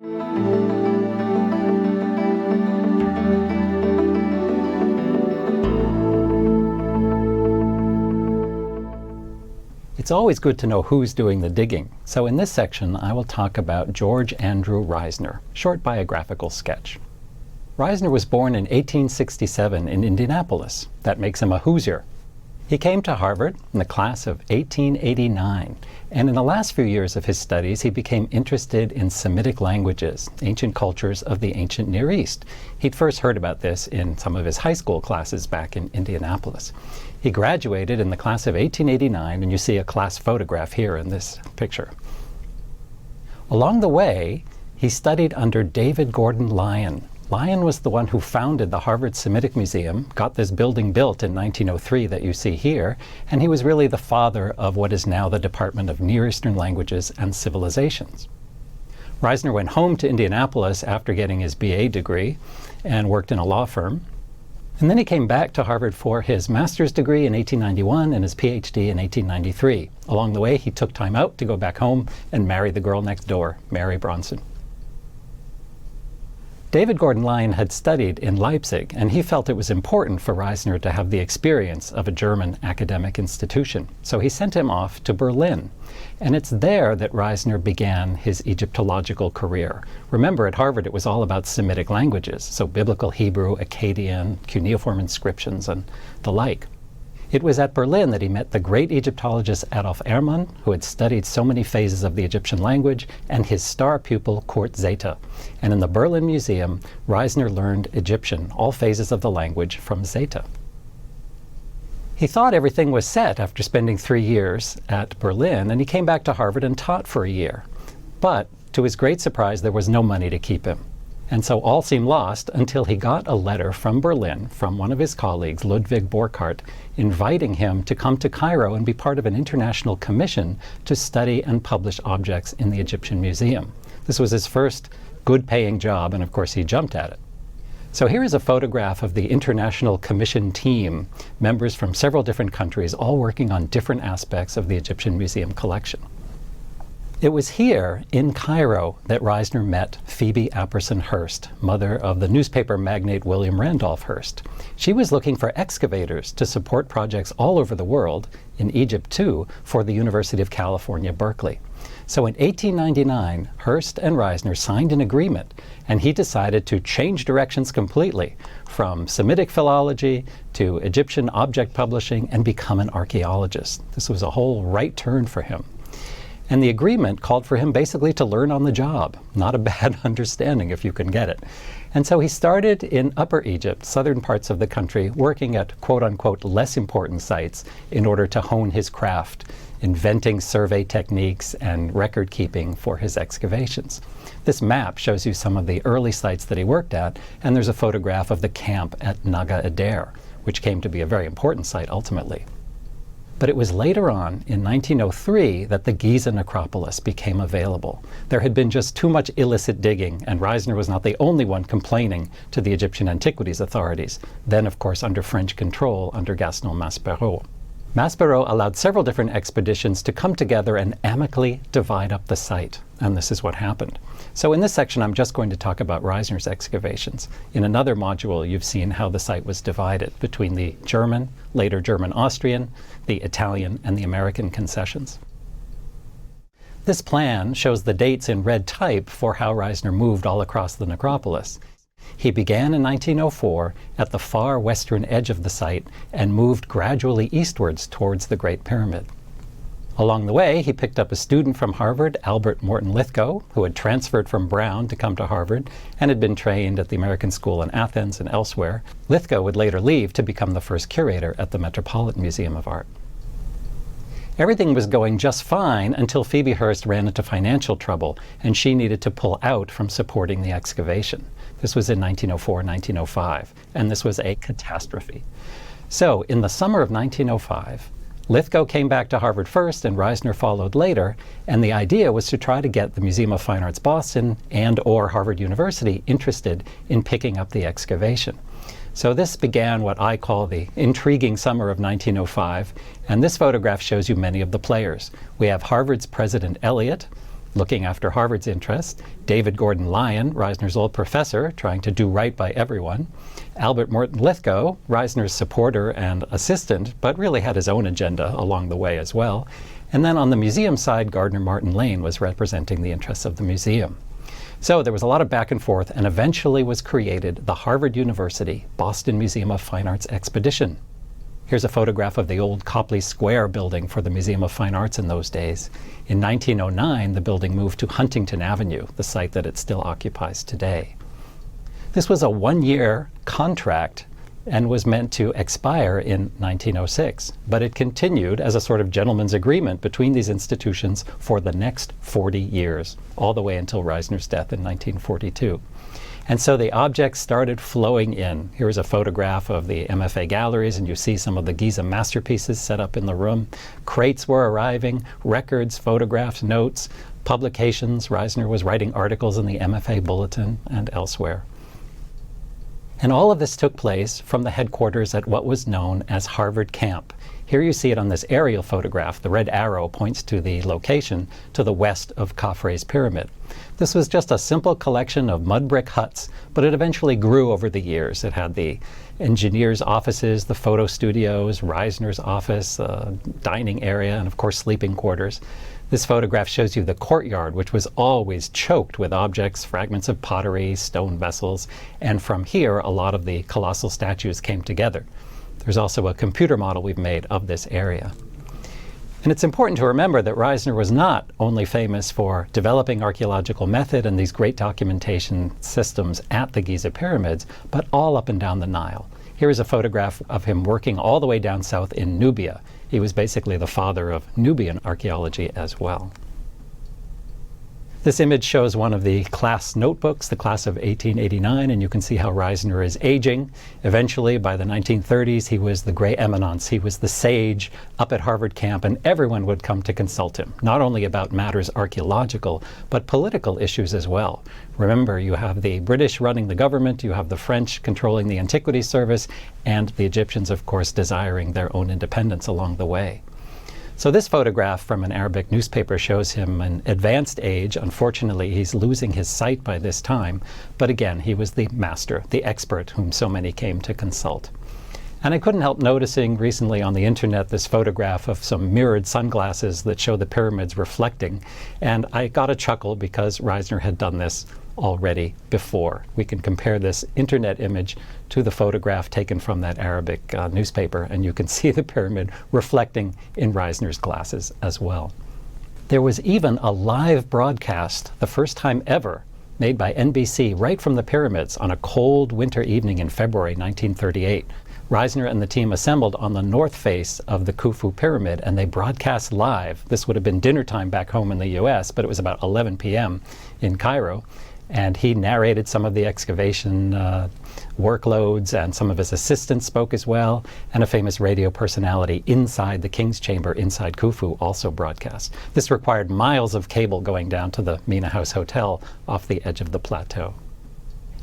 It's always good to know who's doing the digging. So in this section, I will talk about George Andrew Reisner, short biographical sketch. Reisner was born in 1867 in Indianapolis. That makes him a Hoosier. He came to Harvard in the class of 1889, and in the last few years of his studies, he became interested in Semitic languages, ancient cultures of the ancient Near East. He'd first heard about this in some of his high school classes back in Indianapolis. He graduated in the class of 1889, and you see a class photograph here in this picture. Along the way, he studied under David Gordon Lyon. Lyon was the one who founded the Harvard Semitic Museum, got this building built in 1903 that you see here, and he was really the father of what is now the Department of Near Eastern Languages and Civilizations. Reisner went home to Indianapolis after getting his BA degree and worked in a law firm. And then he came back to Harvard for his master's degree in 1891 and his PhD in 1893. Along the way, he took time out to go back home and marry the girl next door, Mary Bronson. David Gordon Lyon had studied in Leipzig, and he felt it was important for Reisner to have the experience of a German academic institution. So he sent him off to Berlin. And it's there that Reisner began his Egyptological career. Remember, at Harvard it was all about Semitic languages, so Biblical Hebrew, Akkadian, cuneiform inscriptions, and the like. It was at Berlin that he met the great Egyptologist Adolf Ehrmann, who had studied so many phases of the Egyptian language, and his star pupil Kurt Zeta. And in the Berlin Museum, Reisner learned Egyptian, all phases of the language, from Zeta. He thought everything was set after spending 3 years at Berlin, and he came back to Harvard and taught for a year. But, to his great surprise, there was no money to keep him. And so all seemed lost until he got a letter from Berlin from one of his colleagues, Ludwig Borchardt, inviting him to come to Cairo and be part of an international commission to study and publish objects in the Egyptian Museum. This was his first good-paying job, and of course he jumped at it. So here is a photograph of the International Commission team, members from several different countries, all working on different aspects of the Egyptian Museum collection. It was here, in Cairo, that Reisner met Phoebe Apperson Hearst, mother of the newspaper magnate William Randolph Hearst. She was looking for excavators to support projects all over the world, in Egypt too, for the University of California, Berkeley. So in 1899, Hearst and Reisner signed an agreement, and he decided to change directions completely, from Semitic philology to Egyptian object publishing, and become an archaeologist. This was a whole right turn for him. And the agreement called for him basically to learn on the job. Not a bad understanding if you can get it. And so he started in Upper Egypt, southern parts of the country, working at quote-unquote less important sites in order to hone his craft, inventing survey techniques and record keeping for his excavations. This map shows you some of the early sites that he worked at, and there's a photograph of the camp at Naga Adair, which came to be a very important site ultimately. But it was later on, in 1903, that the Giza necropolis became available. There had been just too much illicit digging, and Reisner was not the only one complaining to the Egyptian antiquities authorities, then of course under French control under Gaston Maspero. Maspero allowed several different expeditions to come together and amicably divide up the site, and this is what happened. So in this section I'm just going to talk about Reisner's excavations. In another module you've seen how the site was divided between the German, later German-Austrian, the Italian, and the American concessions. This plan shows the dates in red type for how Reisner moved all across the necropolis. He began in 1904 at the far western edge of the site and moved gradually eastwards towards the Great Pyramid. Along the way, he picked up a student from Harvard, Albert Morton Lithgow, who had transferred from Brown to come to Harvard and had been trained at the American School in Athens and elsewhere. Lithgow would later leave to become the first curator at the Metropolitan Museum of Art. Everything was going just fine until Phoebe Hearst ran into financial trouble, and she needed to pull out from supporting the excavation. This was in 1904-1905, and this was a catastrophe. So, in the summer of 1905, Lithgow came back to Harvard first, and Reisner followed later, and the idea was to try to get the Museum of Fine Arts Boston and/or Harvard University interested in picking up the excavation. So this began what I call the intriguing summer of 1905, and this photograph shows you many of the players. We have Harvard's President Eliot, looking after Harvard's interests, David Gordon Lyon, Reisner's old professor, trying to do right by everyone, Albert Morton Lithgow, Reisner's supporter and assistant, but really had his own agenda along the way as well. And then on the museum side, Gardner Martin Lane was representing the interests of the museum. So there was a lot of back and forth, and eventually was created the Harvard University Boston Museum of Fine Arts Expedition. Here's a photograph of the old Copley Square building for the Museum of Fine Arts in those days. In 1909, the building moved to Huntington Avenue, the site that it still occupies today. This was a one-year contract and was meant to expire in 1906, but it continued as a sort of gentleman's agreement between these institutions for the next 40 years, all the way until Reisner's death in 1942. And so the objects started flowing in. Here's a photograph of the MFA galleries, and you see some of the Giza masterpieces set up in the room. Crates were arriving, records, photographs, notes, publications. Reisner was writing articles in the MFA Bulletin and elsewhere. And all of this took place from the headquarters at what was known as Harvard Camp. Here you see it on this aerial photograph. The red arrow points to the location to the west of Khafre's pyramid. This was just a simple collection of mud brick huts, but it eventually grew over the years. It had the engineers' offices, the photo studios, Reisner's office, dining area, and of course sleeping quarters. This photograph shows you the courtyard, which was always choked with objects, fragments of pottery, stone vessels, and from here a lot of the colossal statues came together. There's also a computer model we've made of this area. And it's important to remember that Reisner was not only famous for developing archaeological method and these great documentation systems at the Giza pyramids, but all up and down the Nile. Here is a photograph of him working all the way down south in Nubia. He was basically the father of Nubian archaeology as well. This image shows one of the class notebooks, the class of 1889, and you can see how Reisner is aging. Eventually, by the 1930s, he was the gray eminence. He was the sage up at Harvard Camp, and everyone would come to consult him, not only about matters archaeological, but political issues as well. Remember, you have the British running the government, you have the French controlling the Antiquities Service, and the Egyptians, of course, desiring their own independence along the way. So this photograph from an Arabic newspaper shows him in advanced age. Unfortunately, he's losing his sight by this time. But again, he was the master, the expert whom so many came to consult. And I couldn't help noticing recently on the internet this photograph of some mirrored sunglasses that show the pyramids reflecting. And I got a chuckle because Reisner had done this already before. We can compare this internet image to the photograph taken from that Arabic newspaper, and you can see the pyramid reflecting in Reisner's glasses as well. There was even a live broadcast, the first time ever, made by NBC right from the pyramids on a cold winter evening in February 1938. Reisner and the team assembled on the north face of the Khufu pyramid, and they broadcast live. This would have been dinner time back home in the US, but it was about 11 p.m. in Cairo. And he narrated some of the excavation workloads, and some of his assistants spoke as well, and a famous radio personality inside the King's Chamber inside Khufu also broadcast. This required miles of cable going down to the Mina House Hotel off the edge of the plateau.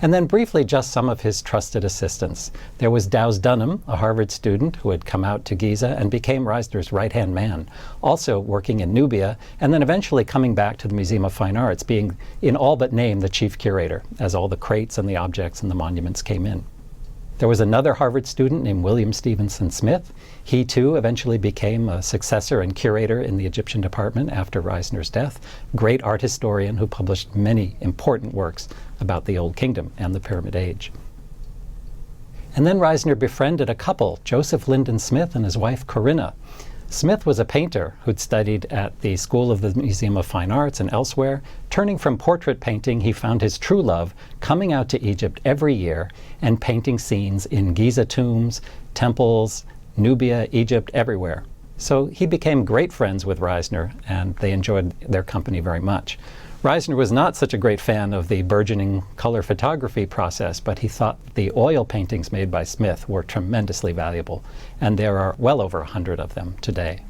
And then briefly, just some of his trusted assistants. There was Dowse Dunham, a Harvard student who had come out to Giza and became Reisner's right-hand man, also working in Nubia, and then eventually coming back to the Museum of Fine Arts, being in all but name the chief curator, as all the crates and the objects and the monuments came in. There was another Harvard student named William Stevenson Smith. He too eventually became a successor and curator in the Egyptian department after Reisner's death. Great art historian who published many important works about the Old Kingdom and the Pyramid Age. And then Reisner befriended a couple, Joseph Lyndon Smith and his wife Corinna. Smith was a painter who'd studied at the School of the Museum of Fine Arts and elsewhere. Turning from portrait painting, he found his true love coming out to Egypt every year and painting scenes in Giza tombs, temples, Nubia, Egypt, everywhere. So he became great friends with Reisner, and they enjoyed their company very much. Reisner was not such a great fan of the burgeoning color photography process, but he thought the oil paintings made by Smith were tremendously valuable, and there are well over 100 of them today.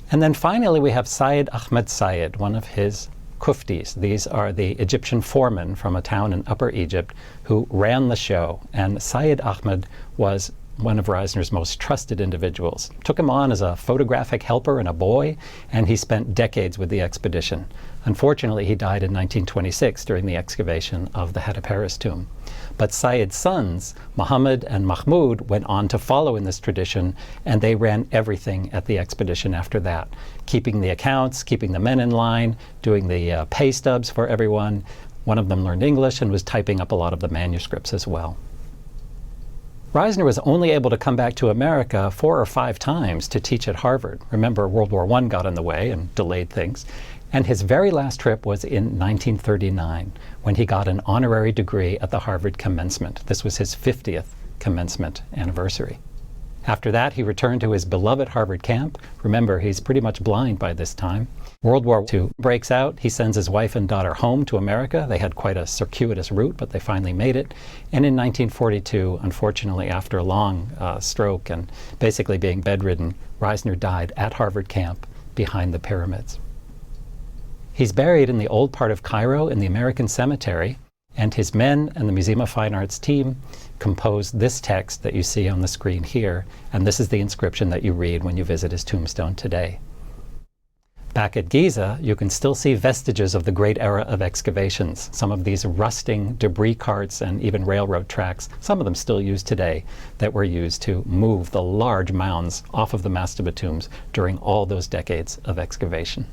And then finally we have Syed Ahmed Syed, one of his Kuftis. These are the Egyptian foremen from a town in Upper Egypt who ran the show, and Syed Ahmed was one of Reisner's most trusted individuals. Took him on as a photographic helper and a boy, and he spent decades with the expedition. Unfortunately, he died in 1926 during the excavation of the Hetaperes tomb. But Said's sons, Muhammad and Mahmud, went on to follow in this tradition, and they ran everything at the expedition after that, keeping the accounts, keeping the men in line, doing the pay stubs for everyone. One of them learned English and was typing up a lot of the manuscripts as well. Reisner was only able to come back to America 4 or 5 times to teach at Harvard. Remember, World War I got in the way and delayed things. And his very last trip was in 1939, when he got an honorary degree at the Harvard commencement. This was his 50th commencement anniversary. After that, he returned to his beloved Harvard camp. Remember, he's pretty much blind by this time. World War II breaks out. He sends his wife and daughter home to America. They had quite a circuitous route, but they finally made it. And in 1942, unfortunately, after a long stroke and basically being bedridden, Reisner died at Harvard camp behind the pyramids. He's buried in the old part of Cairo in the American Cemetery, and his men and the Museum of Fine Arts team composed this text that you see on the screen here, and this is the inscription that you read when you visit his tombstone today. Back at Giza, you can still see vestiges of the great era of excavations. Some of these rusting debris carts and even railroad tracks, some of them still used today, that were used to move the large mounds off of the mastaba tombs during all those decades of excavation.